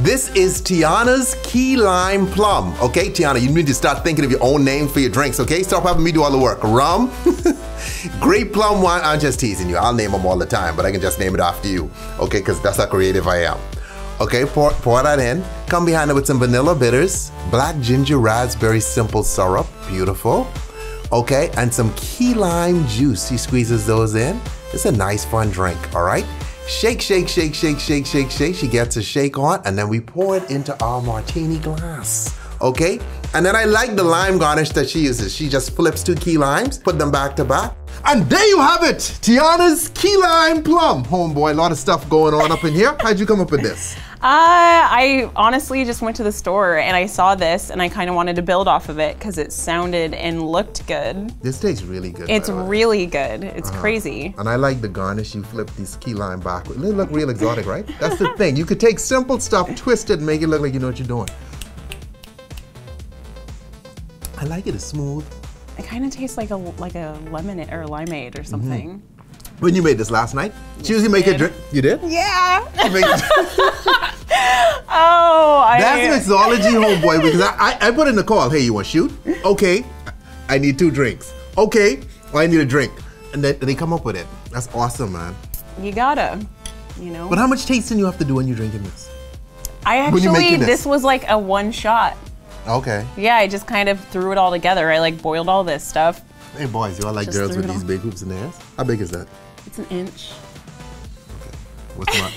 This is Tiana's Key Lime Plum. Okay, Tiana, you need to start thinking of your own name for your drinks, okay? Stop having me do all the work. Rum, Grape, Plum, wine. I'm just teasing you. I'll name them all the time, but I can just name it after you, okay? Because that's how creative I am. Okay, pour that in. Come behind it with some vanilla bitters, black ginger raspberry simple syrup. Beautiful. Okay, and some key lime juice. He squeezes those in. It's a nice, fun drink, all right? Shake, shake, shake, shake, shake, shake, shake. She gets a shake on, and then we pour it into our martini glass, okay? And then I like the lime garnish that she uses. She just flips 2 key limes, put them back to back. And there you have it, Tiana's Key Lime Plum. Homeboy, a lot of stuff going on up in here. How'd you come up with this? I honestly just went to the store and I saw this and I kind of wanted to build off of it because it sounded and looked good. This tastes really good. It's really good. It's crazy. And I like the garnish. You flip these key lime backwards. They look real exotic, right? That's the thing. You could take simple stuff, twist it, and make it look like you know what you're doing. I like it. It's smooth. It kind of tastes like a lemonade or limeade or something. When you made this last night, she usually make a drink. You did? Yeah. That's mixology, homeboy, because I put in the call, hey, you want to shoot? Okay, I need 2 drinks. Okay, well, I need a drink. And then they come up with it. That's awesome, man. You gotta, you know. But how much tasting you have to do when you're drinking this? This was like a 1 shot. Okay. Yeah, I just kind of threw it all together. I like boiled all this stuff. Hey boys, you all like girls with these big hoops in their ass? How big is that? It's 1 inch. Okay. What's one?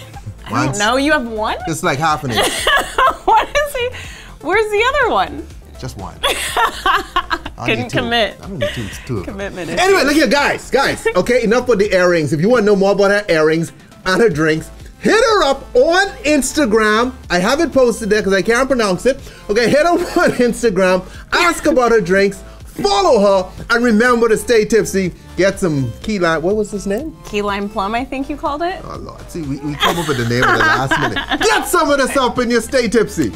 I don't know. You have 1? It's like half an inch. What is he? Where's the other one? Just 1. Couldn't commit. I'm gonna need 2. Commitment. Anyway, look here, guys. Okay, enough with the earrings. If you want to know more about her earrings and her drinks, hit her up on Instagram. I haven't posted there because I can't pronounce it. Okay, hit her up on Instagram. Ask about her drinks. Follow her, and remember to stay tipsy. Get some key lime. What was his name? Key Lime Plum, I think you called it. Oh Lord, see, we come up with the name of the last minute. Get some of this up and you stay tipsy.